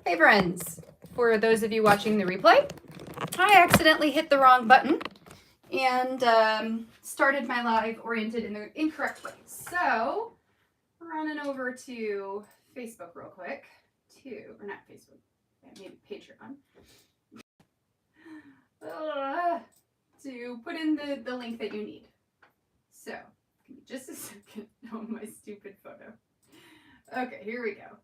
Hey friends, for those of you watching the replay, I accidentally hit the wrong button and started my live oriented in the incorrect way. So, running over to Facebook real quick, or not Facebook, maybe Patreon, to put in the link that you need. So, give me just a second. Oh, my stupid photo. Okay, here we go.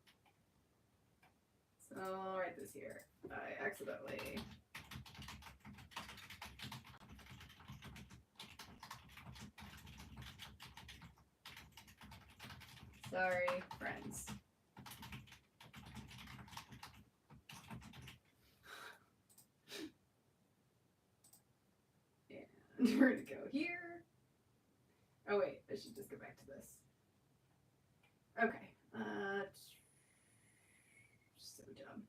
So I'll write this here. I accidentally. Sorry, friends. And we're gonna go here. Oh wait, I should just go back to this. Okay. So dumb.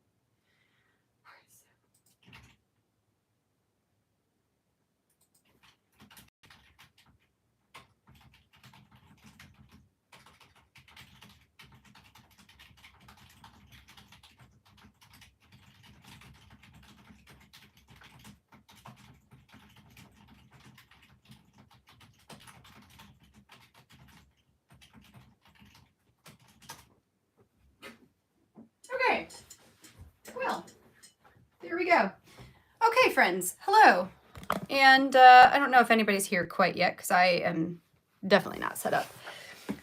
Okay, well, there we go. Okay, friends, hello. And I don't know if anybody's here quite yet because I am definitely not set up.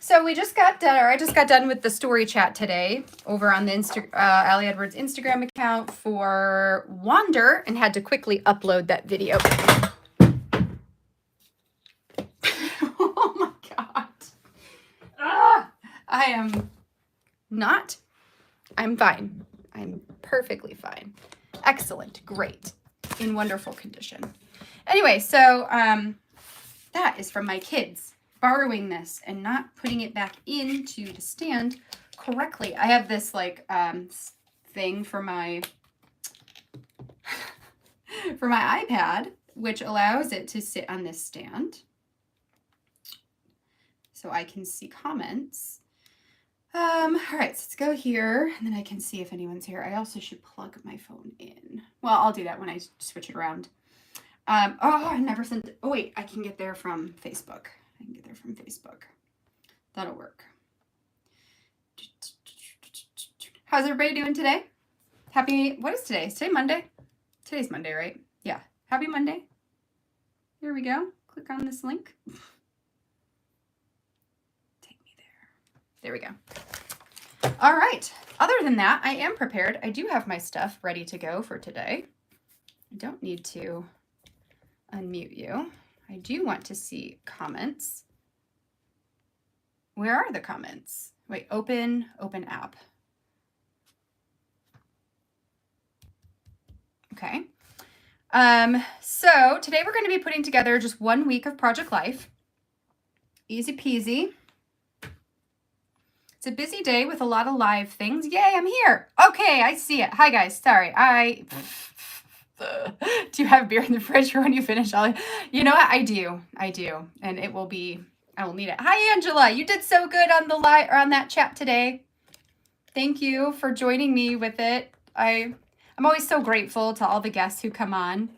So we just got done, or I just got done with the story chat today over on the Allie Edwards Instagram account for Wander and had to quickly upload that video. Oh my God. I am not. I'm fine. I'm perfectly fine. Excellent. Great. In wonderful condition. Anyway, so that is from my kids borrowing this and not putting it back into the stand correctly. I have this like thing for my iPad, which allows it to sit on this stand so I can see comments. All right, so let's go here, and then I can see if anyone's here. I also should plug my phone in. Well, I'll do that when I switch it around. Oh, I never sent it. Oh, wait, I can get there from Facebook. That'll work. How's everybody doing today? What is today? Is today Monday? Today's Monday, right? Yeah, happy Monday. Here we go. Click on this link. There we go. All right. Other than that, I am prepared. I do have my stuff ready to go for today. I don't need to unmute you. I do want to see comments. Where are the comments? Wait, open app. Okay. So today we're going to be putting together just 1 week of Project Life. Easy peasy. It's a busy day with a lot of live things. Yay, I'm here. Okay, I see it. Hi, guys. Sorry. Do you have beer in the fridge for when you finish all? You know what? I do. And it will be, I will need it. Hi, Angela. You did so good on the live or on that chat today. Thank you for joining me with it. I'm always so grateful to all the guests who come on.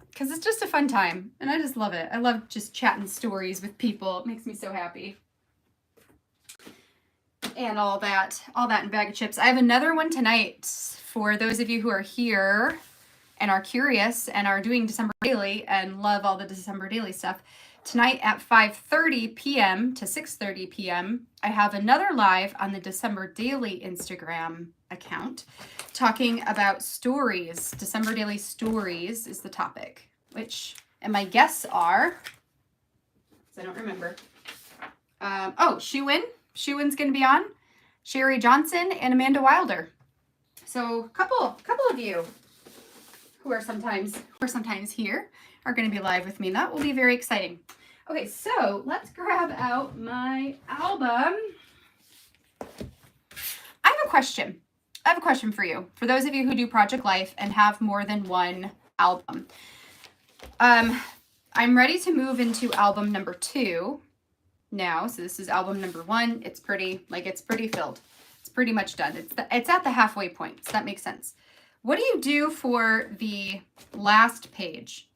Because it's just a fun time, and I just love it. I love just chatting stories with people. It makes me so happy. And all that in bag of chips. I have another one tonight for those of you who are here and are curious and are doing December Daily and love all the December Daily stuff. Tonight at 5:30 p.m. to 6:30 p.m., I have another live on the December Daily Instagram account talking about stories. December Daily stories is the topic. And my guests are, I don't remember. Shuwin's going to be on. Sherry Johnson and Amanda Wilder. So a couple of you who are sometimes here are going to be live with me. That will be very exciting. Okay, so let's grab out my album. I have a question for you. For those of you who do Project Life and have more than one album. I'm ready to move into album number 2 now. So this is album number 1. It's pretty filled. It's pretty much done. It's at the halfway point, so that makes sense. What do you do for the last page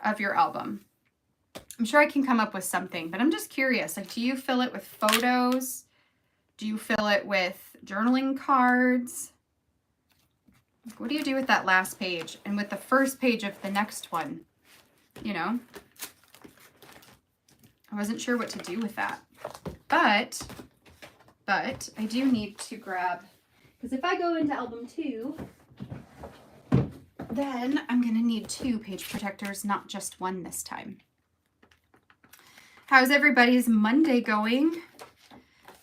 of your album? I'm sure I can come up with something, but I'm just curious. Like, do you fill it with photos? Do you fill it with journaling cards? What do you do with that last page and with the first page of the next one? You know, I wasn't sure what to do with that, but I do need to grab, because if I go into album 2, then I'm going to need 2 page protectors, not just one this time. How's everybody's Monday going?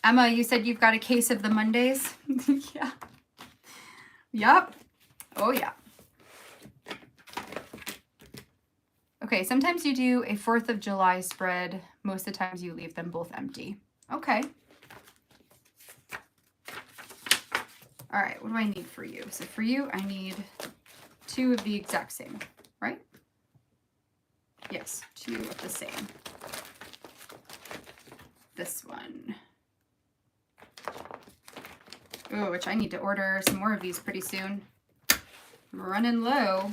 Emma, you said you've got a case of the Mondays? Yeah. Yup. Oh, yeah. Okay, sometimes you do a 4th of July spread. Most of the times you leave them both empty. Okay. All right, what do I need for you? So for you, I need 2 of the exact same, right? Yes, 2 of the same. This one. Oh, which I need to order some more of these pretty soon. I'm running low.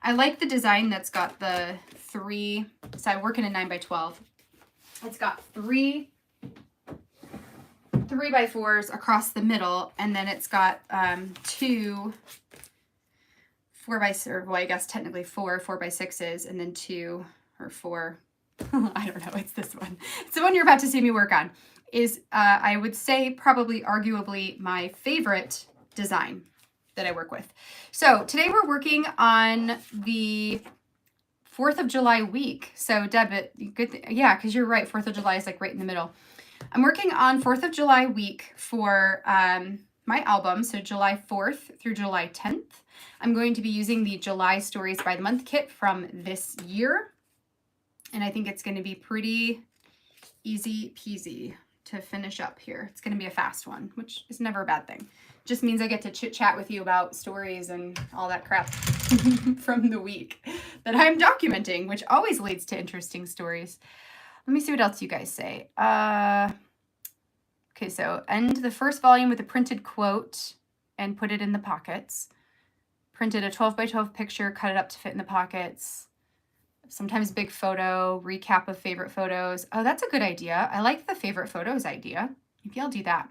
I like the design that's got the 3, so I work in a 9x12. It's got 3 3x4s across the middle, and then it's got 2 4x, well, I guess technically 4 4x6s, and then 2 or 4. I don't know. It's this one. It's the one you're about to see me work on. Is I would say probably arguably my favorite design that I work with. So today we're working on the 4th of July week. So Deb, yeah, because you're right. 4th of July is like right in the middle. I'm working on 4th of July week for my album. So July 4th through July 10th. I'm going to be using the July Stories by the Month kit from this year. And I think it's going to be pretty easy peasy to finish up here. It's going to be a fast one, which is never a bad thing. Just means I get to chit chat with you about stories and all that crap from the week that I'm documenting, which always leads to interesting stories. Let me see what else you guys say. Okay, so end the first volume with a printed quote and put it in the pockets. Printed a 12x12 picture, cut it up to fit in the pockets. Sometimes big photo, recap of favorite photos. Oh, that's a good idea. I like the favorite photos idea. Maybe I'll do that.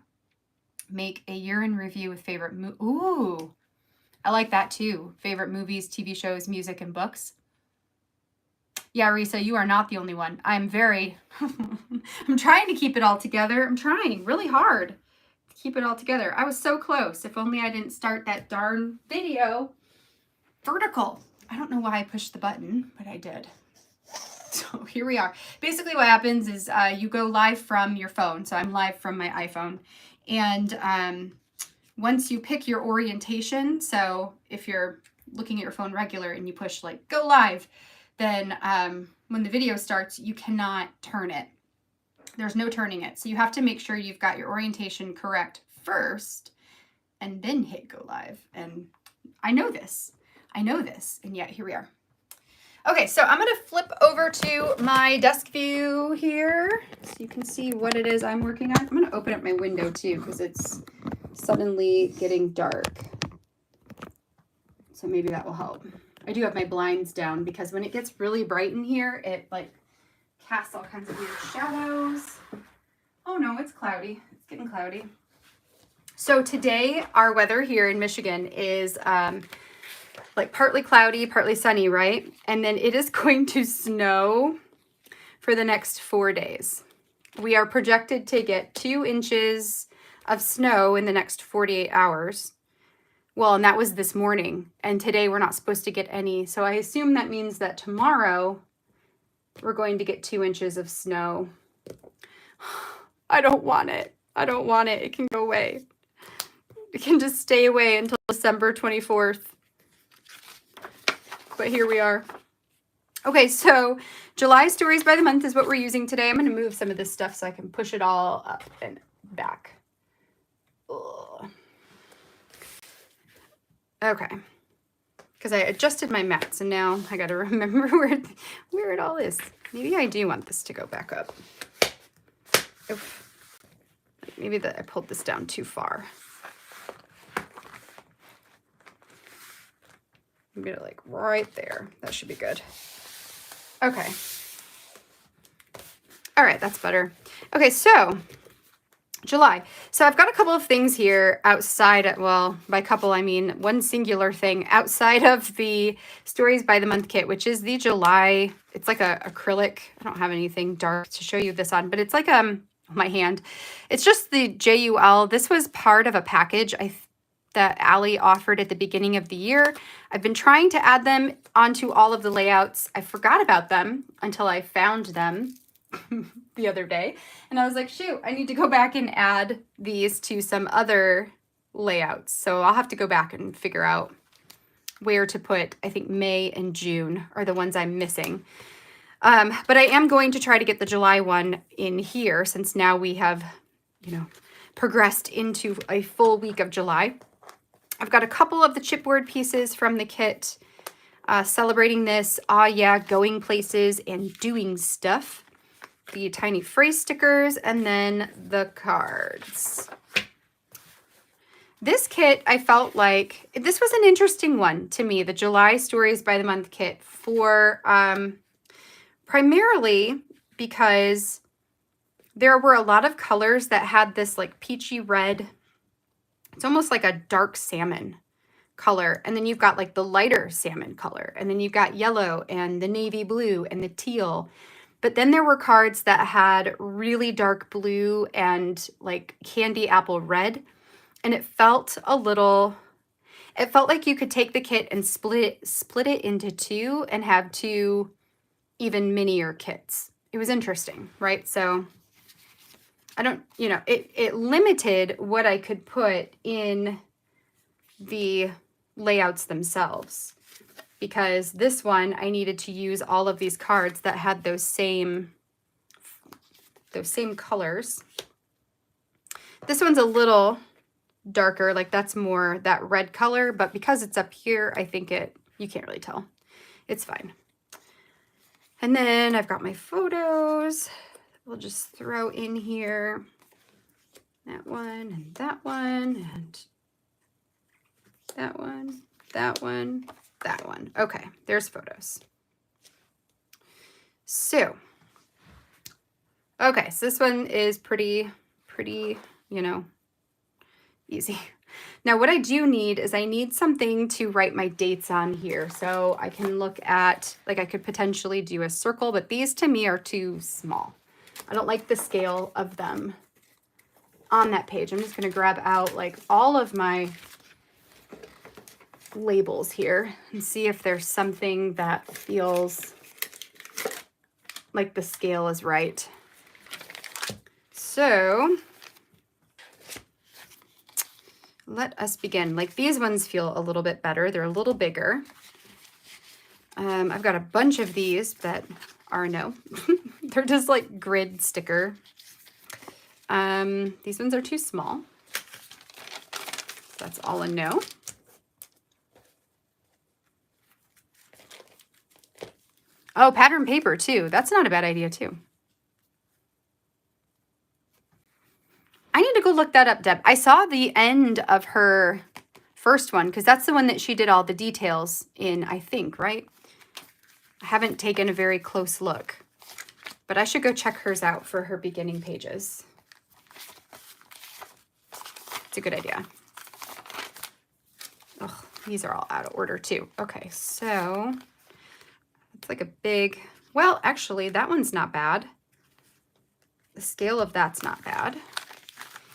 Make a year in review with favorite ooh, I like that too. Favorite movies, TV shows, music, and books. Yeah, Risa, you are not the only one. I'm very, I'm trying to keep it all together. I'm trying really hard to keep it all together. I was so close. If only I didn't start that darn video vertical. I don't know why I pushed the button, but I did. So here we are. Basically what happens is you go live from your phone. So I'm live from my iPhone. And once you pick your orientation, so if you're looking at your phone regular and you push like go live, then when the video starts, you cannot turn it. There's no turning it. So you have to make sure you've got your orientation correct first and then hit go live. And I know this. And yet here we are. Okay, so I'm going to flip over to my desk view here so you can see what it is I'm working on. I'm going to open up my window too because it's suddenly getting dark. So maybe that will help. I do have my blinds down because when it gets really bright in here, it like casts all kinds of weird shadows. Oh no, it's cloudy. It's getting cloudy. So today our weather here in Michigan is like partly cloudy, partly sunny, right? And then it is going to snow for the next 4 days. We are projected to get 2 inches of snow in the next 48 hours. Well, and that was this morning. And today we're not supposed to get any. So I assume that means that tomorrow we're going to get 2 inches of snow. I don't want it. I don't want it. It can go away. It can just stay away until December 24th. But here we are. Okay, so July Stories by the Month is what we're using today. I'm going to move some of this stuff so I can push it all up and back. Ugh. Okay. Because I adjusted my mat, so now I got to remember where it all is. Maybe I do want this to go back up. Oof. maybe I pulled this down too far. I'm gonna like right there. That should be good. Okay. All right, that's better. Okay, so July. So I've got a couple of things here outside, well, by couple, I mean one singular thing outside of the Stories by the Month kit, which is the July, it's like a acrylic. I don't have anything dark to show you this on, but it's like my hand. It's just the JUL. This was part of a package that Allie offered at the beginning of the year. I've been trying to add them onto all of the layouts. I forgot about them until I found them the other day. And I was like, shoot, I need to go back and add these to some other layouts. So I'll have to go back and figure out where to put, I think May and June are the ones I'm missing. But I am going to try to get the July one in here since now we have, you know, progressed into a full week of July. I've got a couple of the chipboard pieces from the kit celebrating this, yeah, going places and doing stuff. The tiny phrase stickers, and then the cards. This kit, I felt like, this was an interesting one to me, the July Stories by the Month kit, for primarily because there were a lot of colors that had this like peachy red, it's almost like a dark salmon color, and then you've got like the lighter salmon color, and then you've got yellow and the navy blue and the teal. But then there were cards that had really dark blue and like candy apple red. And it felt like you could take the kit and split it into two and have two even minier kits. It was interesting, right? So I don't, you know, it limited what I could put in the layouts themselves. Because this one, I needed to use all of these cards that had those same colors. This one's a little darker, like that's more that red color, but because it's up here, I think you can't really tell. It's fine. And then I've got my photos. We'll just throw in here that one and that one and that one, that one. That one. Okay, there's photos. So, okay, so this one is pretty, you know, easy. Now, what I do need is I need something to write my dates on here. So I can look at, like I could potentially do a circle, but these to me are too small. I don't like the scale of them on that page. I'm just going to grab out like all of my labels here and see if there's something that feels like the scale is right. So let us begin. Like these ones feel a little bit better. They're a little bigger. I've got a bunch of these that are no. They're just like grid sticker. These ones are too small. So that's all a no. Oh, pattern paper too. That's not a bad idea too. I need to go look that up, Deb. I saw the end of her first one because that's the one that she did all the details in, I think, right? I haven't taken a very close look, but I should go check hers out for her beginning pages. It's a good idea. Oh, these are all out of order too. Okay, so it's like a big, well, actually, that one's not bad. The scale of that's not bad.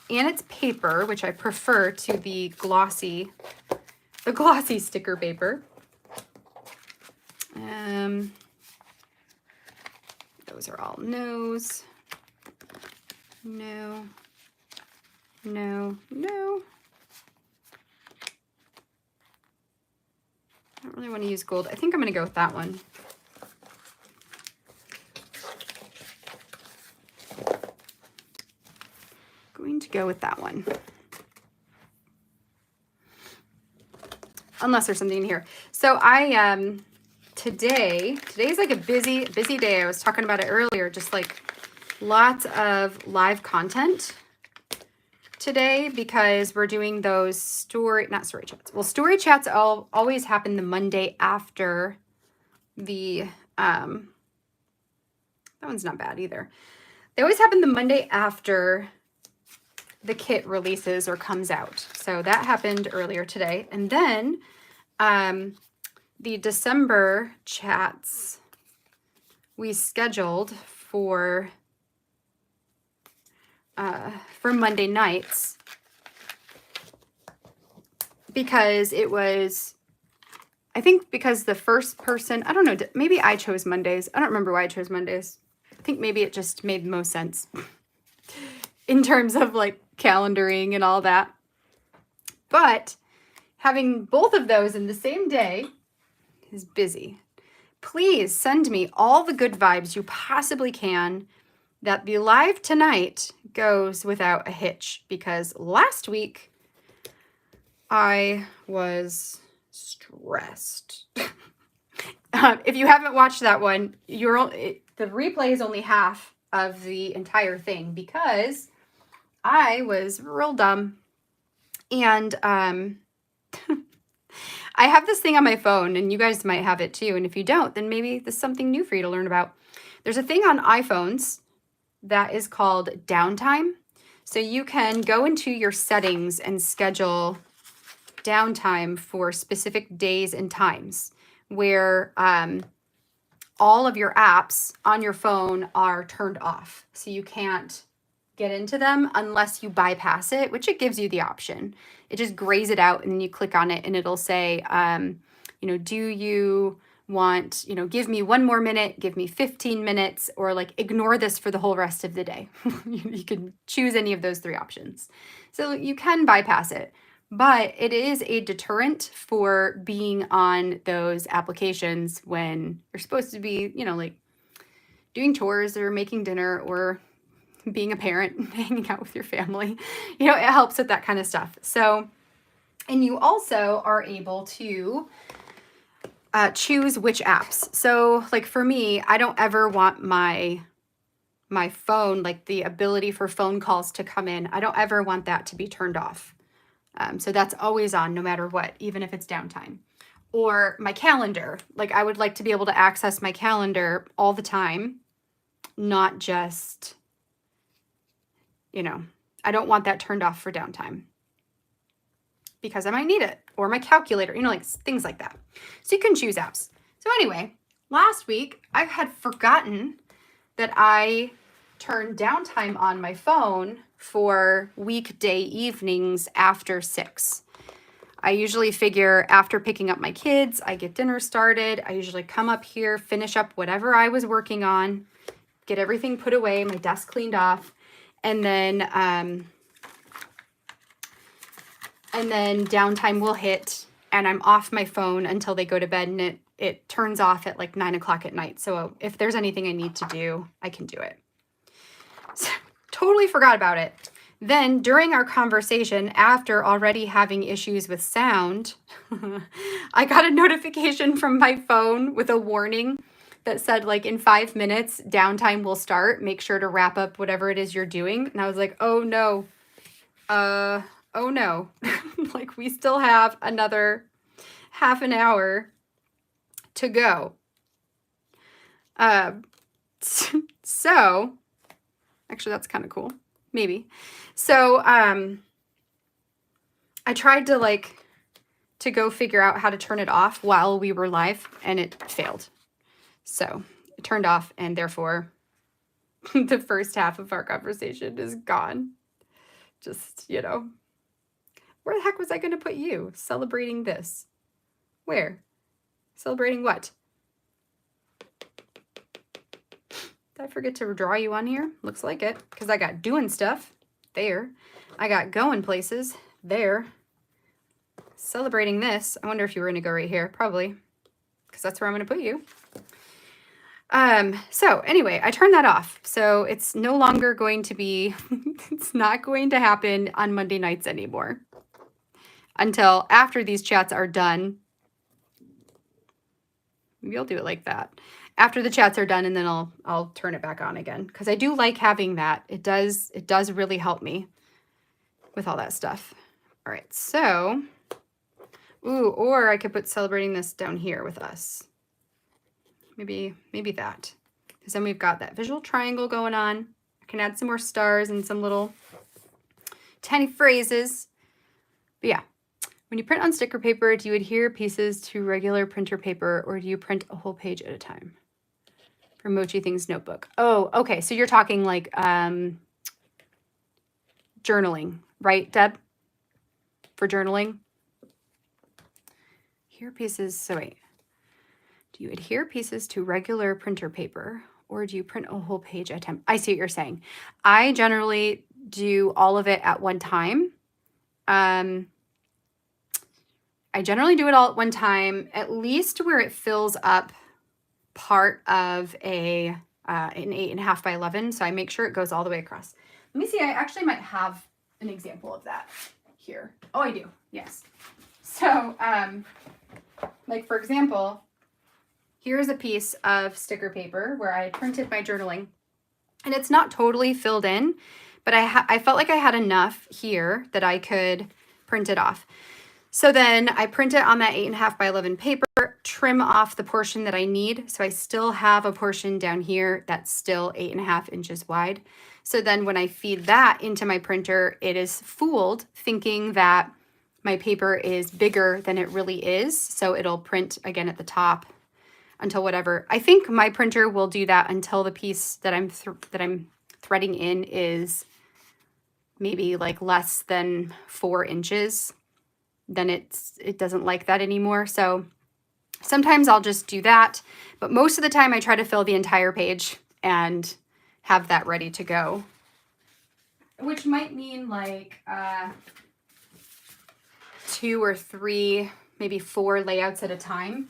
And it's paper, which I prefer to the glossy sticker paper. Those are all no's. No. No. No. I don't really want to use gold. I think I'm going to go with that one. Going to go with that one. Unless there's something in here. So I today's like a busy day. I was talking about it earlier, just like lots of live content. today because we're doing those story chats. Well, story chats always happen the Monday after the, that one's not bad either. They always happen the Monday after the kit releases or comes out. So that happened earlier today. And then the December chats we scheduled for Monday nights because it was, I think because the first person, I don't know, maybe I chose Mondays. I don't remember why I chose Mondays. I think maybe it just made the most sense in terms of like calendaring and all that. But having both of those in the same day is busy. Please send me all the good vibes you possibly can that the live tonight goes without a hitch, because last week I was stressed. If you haven't watched that one, the replay is only half of the entire thing because I was real dumb. And I have this thing on my phone, and you guys might have it too. And if you don't, then maybe there's something new for you to learn about. There's a thing on iPhones that is called downtime. So you can go into your settings and schedule downtime for specific days and times where all of your apps on your phone are turned off. So you can't get into them unless you bypass it, which it gives you the option. It just grays it out, and then you click on it and it'll say, do you want, give me 1 more minute, give me 15 minutes, or like ignore this for the whole rest of the day. You can choose any of those 3 options. So you can bypass it, but it is a deterrent for being on those applications when you're supposed to be, like doing chores or making dinner or being a parent, hanging out with your family. It helps with that kind of stuff. So, and you also are able to choose which apps. So like for me, I don't ever want my phone, like the ability for phone calls to come in, I don't ever want that to be turned off. So that's always on no matter what, even if it's downtime. Or my calendar, like I would like to be able to access my calendar all the time, not just, I don't want that turned off for downtime because I might need it, or my calculator, like things like that. So you can choose apps. So anyway, last week I had forgotten that I turned downtime on my phone for weekday evenings after 6. I usually figure after picking up my kids, I get dinner started. I usually come up here, finish up whatever I was working on, get everything put away, my desk cleaned off, and then downtime will hit and I'm off my phone until they go to bed, and it turns off at like 9 o'clock at night. So if there's anything I need to do, I can do it. So, totally forgot about it. Then during our conversation, after already having issues with sound, I got a notification from my phone with a warning that said like in 5 minutes, downtime will start. Make sure to wrap up whatever it is you're doing. And I was like, oh no. Oh no. Like we still have another half an hour to go. So actually that's kind of cool. Maybe. So, I tried to go figure out how to turn it off while we were live, and it failed. So it turned off, and therefore the first half of our conversation is gone. Just, where the heck was I going to put you? Celebrating this. Where? Celebrating what? Did I forget to draw you on here? Looks like it, because I got doing stuff there. I got going places there. Celebrating this. I wonder if you were going to go right here. Probably, because that's where I'm going to put you. So anyway, I turned that off. So it's no longer going to be, it's not going to happen on Monday nights anymore until after these chats are done. Maybe I'll do it like that. After the chats are done, and then I'll turn it back on again, because I do like having that. It does really help me. with all that stuff. All right, so, ooh, or I could put celebrating this down here with us. Maybe that. Because then we've got that visual triangle going on. I can add some more stars and some little tiny phrases. But yeah, when you print on sticker paper, do you adhere pieces to regular printer paper or do you print a whole page at a time? For Mochi Things Notebook. Oh, okay. So you're talking like journaling, right, Deb? For journaling? Adhere pieces. So wait. Do you adhere pieces to regular printer paper or do you print a whole page at a time? I see what you're saying. I generally do all of it at one time. I generally do it all at one time, at least where it fills up part of an 8.5 by 11. So I make sure it goes all the way across. Let me see. I actually might have an example of that here. Oh, I do. Yes. So, like for example, here's a piece of sticker paper where I printed my journaling, and it's not totally filled in, but I felt like I had enough here that I could print it off. So then I print it on that 8.5 by 11 paper, trim off the portion that I need. So I still have a portion down here that's still 8.5 inches wide. So then when I feed that into my printer, it is fooled thinking that my paper is bigger than it really is. So it'll print again at the top until whatever. I think my printer will do that until the piece that I'm threading in is maybe like less than 4 inches. Then it doesn't like that anymore. So sometimes I'll just do that, but most of the time I try to fill the entire page and have that ready to go, which might mean like 2 or 3, maybe 4 layouts at a time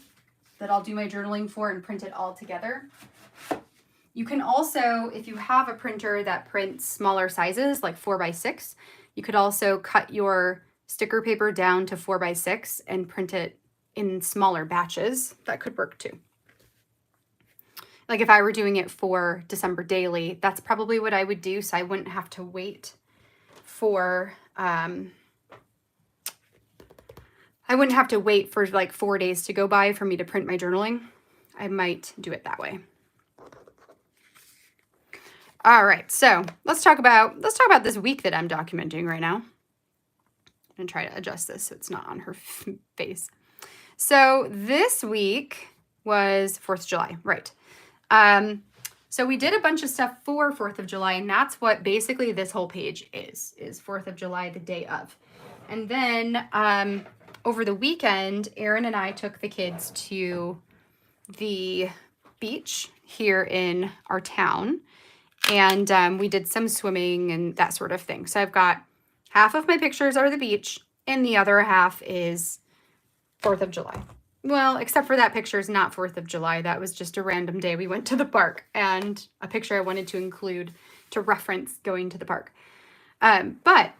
that I'll do my journaling for and print it all together. You can also, if you have a printer that prints smaller sizes like 4 by 6, you could also cut your sticker paper down to 4 by 6 and print it in smaller batches. That could work too. Like if I were doing it for December daily, that's probably what I would do. So I wouldn't have to wait for, like 4 days to go by for me to print my journaling. I might do it that way. All right, so let's talk about this week that I'm documenting right now. And try to adjust this so it's not on her face. So this week was 4th of July, right? So we did a bunch of stuff for 4th of July, and that's what basically this whole page is 4th of July, the day of. And then over the weekend, Erin and I took the kids to the beach here in our town, and we did some swimming and that sort of thing. So I've got half of my pictures are the beach, and the other half is 4th of July. Well, except for that picture is not 4th of July. That was just a random day we went to the park, and a picture I wanted to include to reference going to the park. But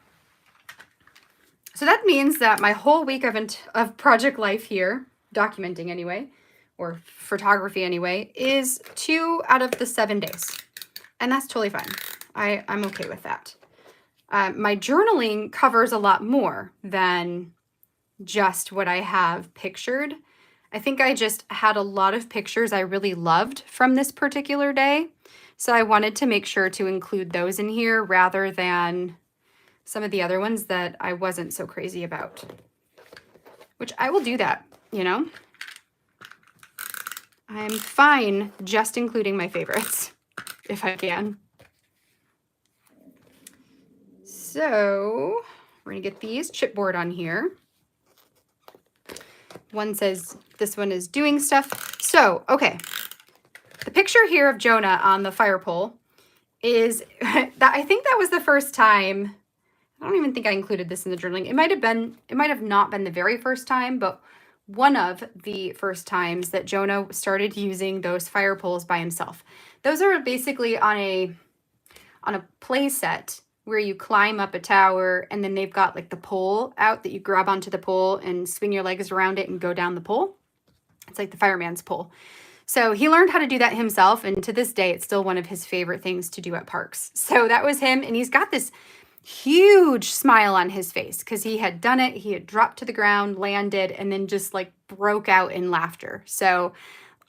so that means that my whole week of project life here, documenting anyway, or photography anyway, is 2 out of the 7 days. And that's totally fine. I'm okay with that. My journaling covers a lot more than just what I have pictured. I think I just had a lot of pictures I really loved from this particular day. So I wanted to make sure to include those in here rather than some of the other ones that I wasn't so crazy about. Which I will do that, you know? I'm fine just including my favorites if I can. So we're going to get these chipboard on here. One says this one is doing stuff. So, okay. The picture here of Jonah on the fire pole is that I think that was the first time. I don't even think I included this in the journaling. It might have not been the very first time, but one of the first times that Jonah started using those fire poles by himself. Those are basically on a play set where you climb up a tower, and then they've got like the pole out that you grab onto the pole and swing your legs around it and go down the pole. It's like the fireman's pole. So he learned how to do that himself, and to this day, it's still one of his favorite things to do at parks. So that was him, and he's got this huge smile on his face because he had done it. He had dropped to the ground, landed, and then just like broke out in laughter. So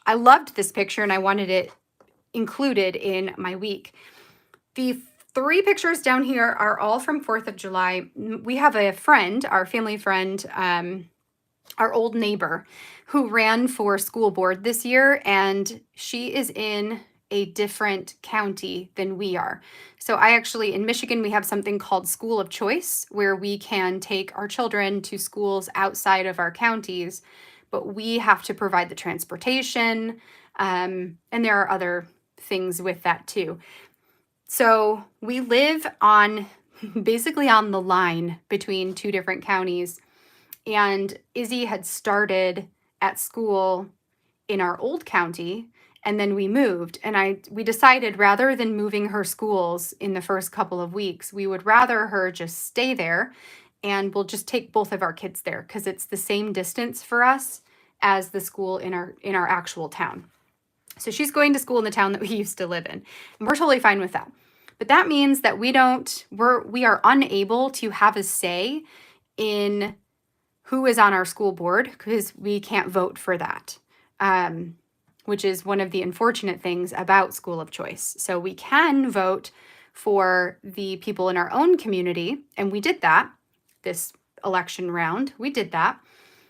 I loved this picture and I wanted it included in my week. The 3 pictures down here are all from 4th of July. We have a friend, our family friend, our old neighbor, who ran for school board this year, and she is in a different county than we are. So in Michigan, we have something called School of Choice, where we can take our children to schools outside of our counties, but we have to provide the transportation, and there are other things with that too. So we live basically on the line between 2 different counties, and Izzy had started at school in our old county, and then we moved, and we decided rather than moving her schools in the first couple of weeks, we would rather her just stay there, and we'll just take both of our kids there because it's the same distance for us as the school in our actual town. So she's going to school in the town that we used to live in, and we're totally fine with that. But that means that we are unable to have a say in who is on our school board because we can't vote for that, which is one of the unfortunate things about School of Choice. So we can vote for the people in our own community, and we did that this election round. We did that,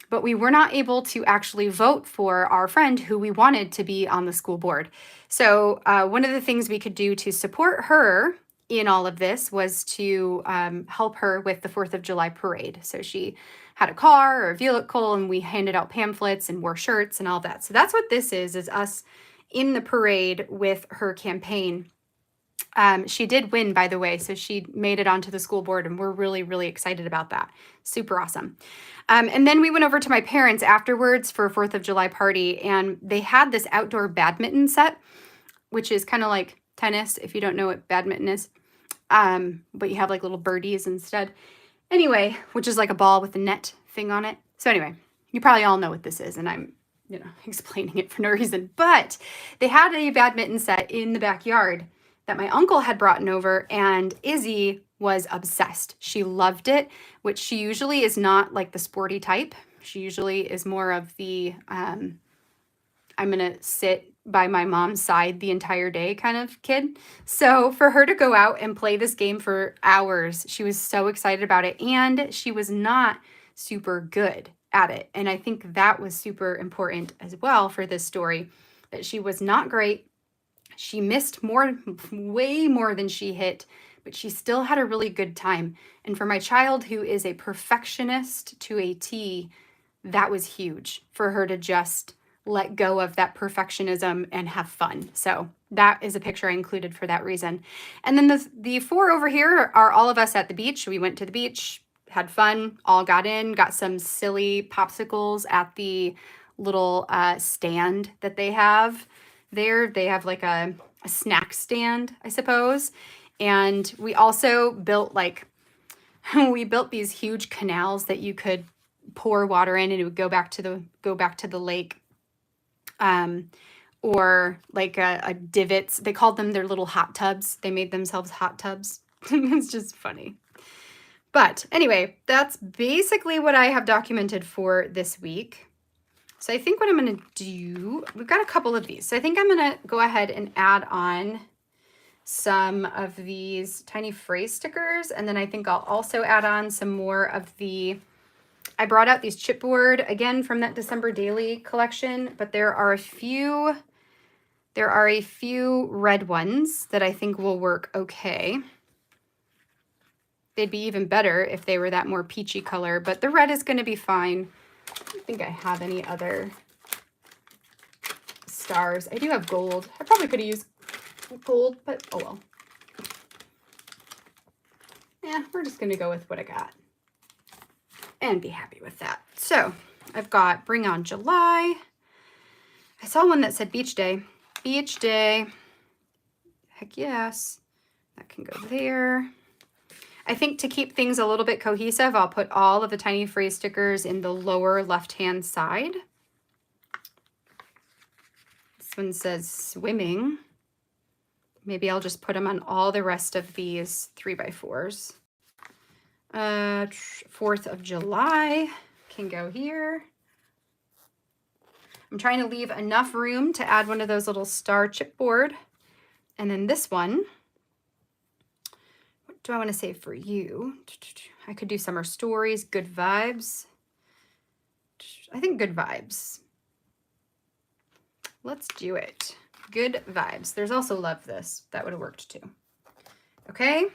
but we were not able to actually vote for our friend who we wanted to be on the school board. So one of the things we could do to support her in all of this was to help her with the 4th of July parade. So she had a car or a vehicle, and we handed out pamphlets and wore shirts and all that. So that's what this is us in the parade with her campaign. She did win, by the way, so she made it onto the school board, and we're really, really excited about that. Super awesome. And then we went over to my parents afterwards for a 4th of July party, and they had this outdoor badminton set, which is kind of like tennis, if you don't know what badminton is, but you have like little birdies instead. Anyway, which is like a ball with a net thing on it. So anyway, you probably all know what this is, and I'm explaining it for no reason. But they had a badminton set in the backyard that my uncle had brought over, and Izzy was obsessed. She loved it, which she usually is not like the sporty type. She usually is more of the I'm going to sit by my mom's side the entire day kind of kid. So for her to go out and play this game for hours, she was so excited about it, and she was not super good at it. And I think that was super important as well for this story, that she was not great. She missed way more than she hit, but she still had a really good time. And for my child, who is a perfectionist to a T, that was huge for her to just let go of that perfectionism and have fun. So that is a picture I included for that reason. And then the 4 over here are all of us at the beach. We went to the beach, had fun, all got in, got some silly popsicles at the little stand that they have there. They have like a snack stand, I suppose. And we also built we built these huge canals that you could pour water in, and it would go back to the lake. Or like a divots. They called them their little hot tubs. They made themselves hot tubs. It's just funny. But anyway, that's basically what I have documented for this week. So I think what I'm going to do, we've got a couple of these. So I think I'm going to go ahead and add on some of these tiny phrase stickers. And then I think I'll also add on some more of I brought out these chipboard again from that December Daily collection, but there are a few red ones that I think will work okay. They'd be even better if they were that more peachy color, but the red is going to be fine. I don't think I have any other stars. I do have gold. I probably could have used gold, but oh well. Yeah, we're just going to go with what I got and be happy with that. So I've got Bring On July. I saw one that said Beach Day. Beach Day. Heck yes. That can go there. I think to keep things a little bit cohesive, I'll put all of the tiny phrase stickers in the lower left-hand side. This one says swimming. Maybe I'll just put them on all the rest of these 3x4s. 4th of July can go here. I'm trying to leave enough room to add one of those little star chipboard. And then this one, what do I want to say for you? I could do summer stories, good vibes. I think good vibes. Let's do it. Good vibes. There's also love this. That would have worked too. Okay.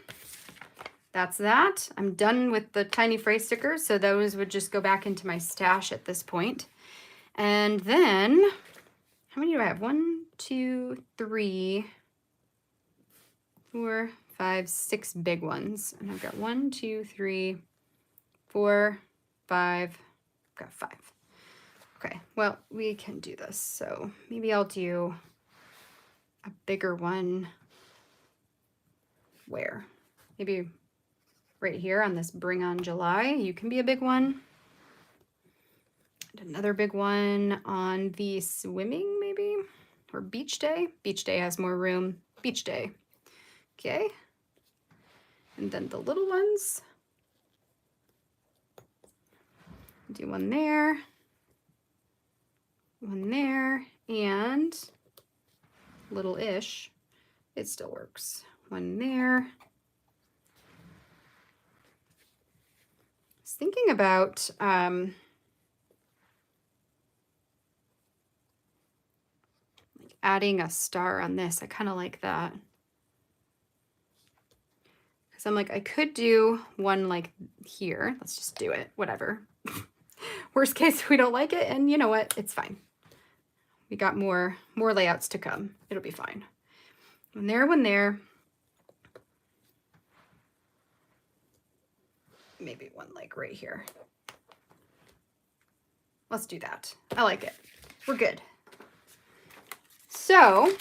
That's that. I'm done with the tiny phrase stickers. So those would just go back into my stash at this point. And then, how many do I have? 1, 2, 3, 4, 5, 6 big ones. And I've got 1, 2, 3, 4, 5. I've got 5. Okay, well, we can do this. So maybe I'll do a bigger one. Where? Maybe right here on this Bring On July. You can be a big one. And another big one on the swimming, maybe? Or beach day. Beach day has more room. Beach day. Okay. And then the little ones. Do one there. One there. And little-ish. It still works. One there. I was thinking about adding a star on this. I kind of like that. Because I'm like, I could do one like here. Let's just do it. Whatever. Worst case, we don't like it. And you know what? It's fine. We got more layouts to come. It'll be fine. One there, one there. Maybe one like right here. Let's do that. I like it. We're good. So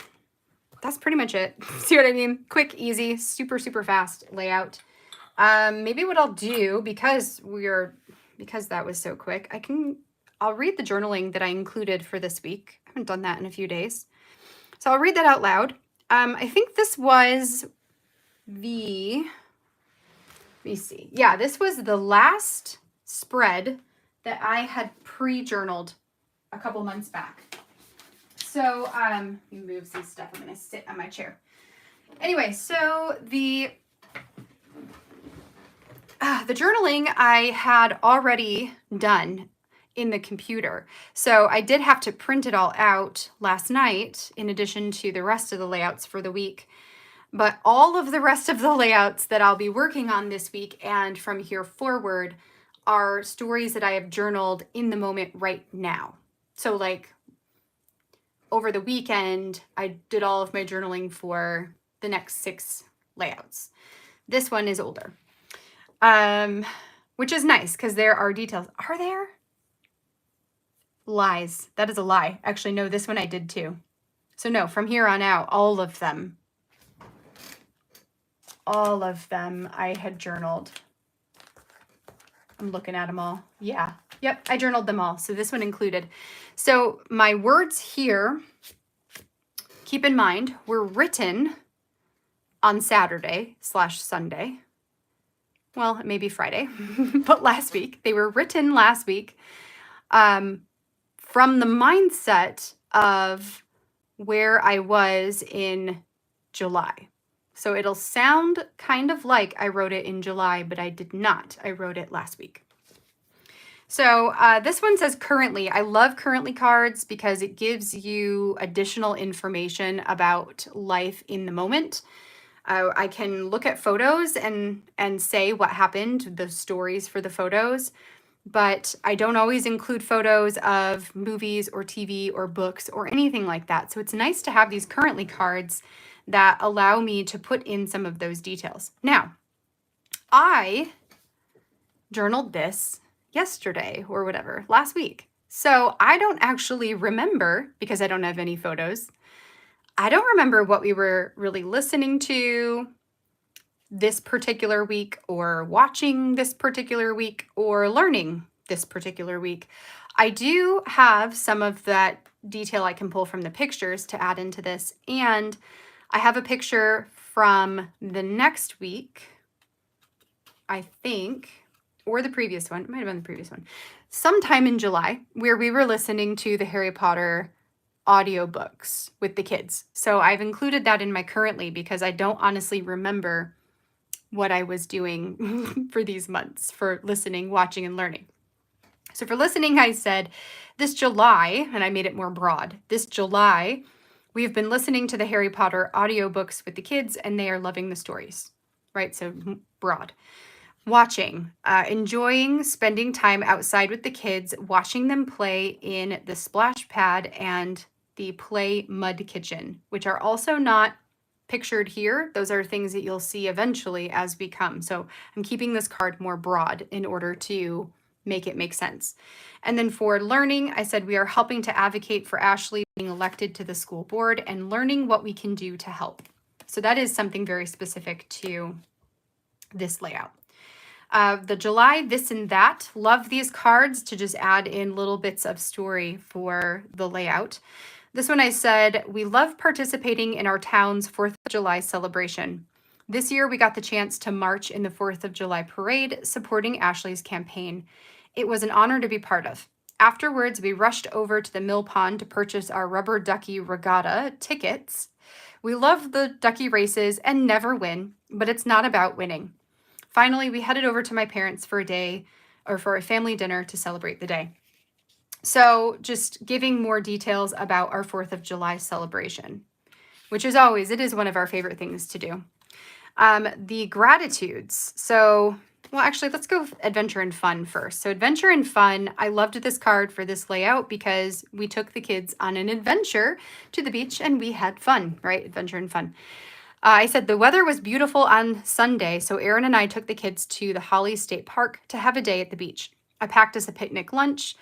that's pretty much it. See what I mean? Quick, easy, super, super fast layout. Maybe what I'll do, because that was so quick, I'll read the journaling that I included for this week. I haven't done that in a few days. So I'll read that out loud. I think this was let me see. Yeah, this was the last spread that I had pre-journaled a couple months back. So, let me move some stuff. I'm going to sit on my chair. Anyway, so the journaling I had already done in the computer. So I did have to print it all out last night in addition to the rest of the layouts for the week. But all of the rest of the layouts that I'll be working on this week and from here forward are stories that I have journaled in the moment right now. So like over the weekend, I did all of my journaling for the next 6 layouts. This one is older, which is nice because there are details. Are there? Lies. That is a lie. Actually, no, this one I did too. So no, from here on out, all of them I had journaled. I'm looking at them all. Yeah. Yep. I journaled them all. So this one included. So my words here, keep in mind, were written on Saturday/Sunday. Well, maybe Friday, but last week. They were written last week from the mindset of where I was in July. So it'll sound kind of like I wrote it in July, but I did not. I wrote it last week. So this one says currently. I love currently cards because it gives you additional information about life in the moment. I can look at photos and say what happened, the stories for the photos, but I don't always include photos of movies or TV or books or anything like that. So it's nice to have these currently cards that allow me to put in some of those details. Now, I journaled this yesterday or whatever, last week. So I don't actually remember, because I don't have any photos, I don't remember what we were really listening to this particular week or watching this particular week or learning this particular week. I do have some of that detail I can pull from the pictures to add into this, and I have a picture from the next week. I think, or the previous one, it might have been the previous one, sometime in July, where we were listening to the Harry Potter audiobooks with the kids. So I've included that in my currently because I don't honestly remember what I was doing for these months for listening, watching, and learning. So for listening, I said this July, and I made it more broad, this July, we have been listening to the Harry Potter audiobooks with the kids, and they are loving the stories, right? So broad. Watching, enjoying spending time outside with the kids, watching them play in the splash pad and the play mud kitchen, which are also not pictured here. Those are things that you'll see eventually as we come. So I'm keeping this card more broad in order to make it make sense. And then for learning, I said we are helping to advocate for Ashley being elected to the school board and learning what we can do to help. So that is something very specific to this layout. The July this and that, love these cards to just add in little bits of story for the layout. This one I said, we love participating in our town's 4th of July celebration. This year we got the chance to march in the 4th of July parade supporting Ashley's campaign. It was an honor to be part of. Afterwards, we rushed over to the mill pond to purchase our rubber ducky regatta tickets. We love the ducky races and never win, but it's not about winning. Finally, we headed over to my parents for a day or for a family dinner to celebrate the day. So just giving more details about our 4th of July celebration, which is always, it is one of our favorite things to do. The gratitudes. So, well, actually, let's go with adventure and fun first. So adventure and fun, I loved this card for this layout because we took the kids on an adventure to the beach and we had fun, right? Adventure and fun. I said the weather was beautiful on Sunday, so Aaron and I took the kids to the Holly State Park to have a day at the beach. I packed us a picnic lunch,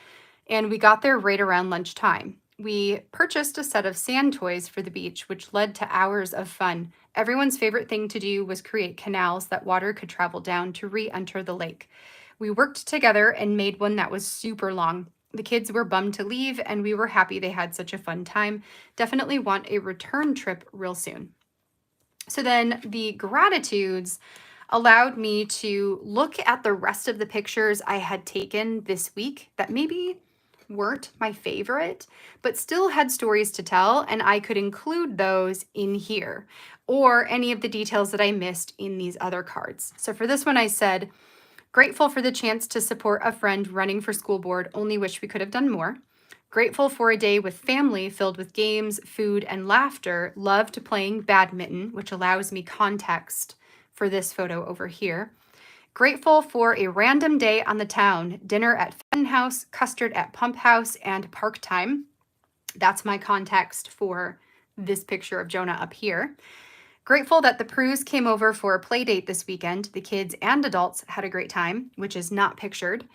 and we got there right around lunchtime. We purchased a set of sand toys for the beach, which led to hours of fun. Everyone's favorite thing to do was create canals that water could travel down to re-enter the lake. We worked together and made one that was super long. The kids were bummed to leave, and we were happy they had such a fun time. Definitely want a return trip real soon. So then the gratitudes allowed me to look at the rest of the pictures I had taken this week that maybe weren't my favorite, but still had stories to tell, and I could include those in here, or any of the details that I missed in these other cards. So for this one, I said, grateful for the chance to support a friend running for school board, only wish we could have done more. Grateful for a day with family filled with games, food, and laughter. Loved playing badminton, which allows me context for this photo over here. Grateful for a random day on the town. Dinner at Fun House, custard at Pump House, and park time. That's my context for this picture of Jonah up here. Grateful that the Prues came over for a play date this weekend. The kids and adults had a great time, which is not pictured.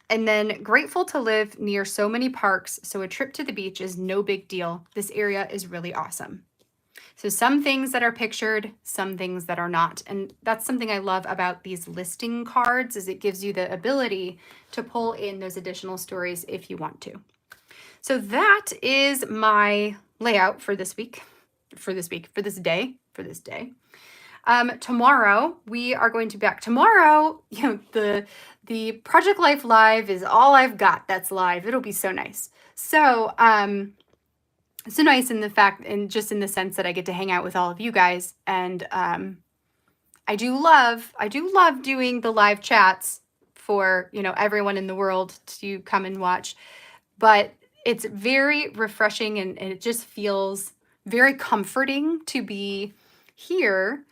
And then grateful to live near so many parks, so a trip to the beach is no big deal. This area is really awesome. So some things that are pictured, some things that are not. And that's something I love about these listing cards is it gives you the ability to pull in those additional stories if you want to. So that is my layout for this week, for this day. Tomorrow we are going to be back. Tomorrow, the Project Life Live is all I've got that's live. It'll be so nice. So nice in the fact, and just in the sense that I get to hang out with all of you guys. And I do love doing the live chats for, everyone in the world to come and watch. But it's very refreshing and it just feels very comforting to be here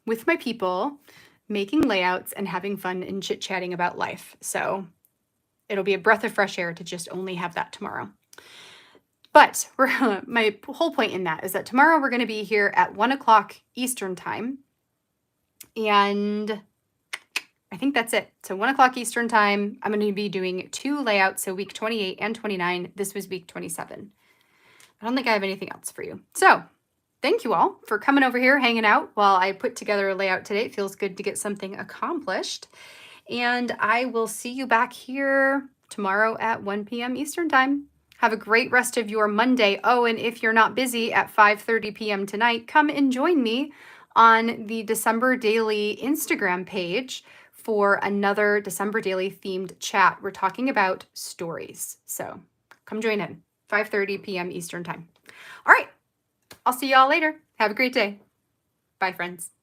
with my people, making layouts and having fun and chit-chatting about life. So it'll be a breath of fresh air to just only have that tomorrow. But my whole point in that is that tomorrow we're going to be here at 1 o'clock Eastern time. And I think that's it. So 1 o'clock Eastern time, I'm going to be doing 2 layouts. So week 28 and 29. This was week 27. I don't think I have anything else for you. So thank you all for coming over here, hanging out while I put together a layout today. It feels good to get something accomplished. And I will see you back here tomorrow at 1 p.m. Eastern time. Have a great rest of your Monday. Oh, and if you're not busy at 5:30 p.m. tonight, come and join me on the December Daily Instagram page for another December Daily themed chat. We're talking about stories. So come join in, 5:30 p.m. Eastern time. All right. I'll see y'all later. Have a great day. Bye, friends.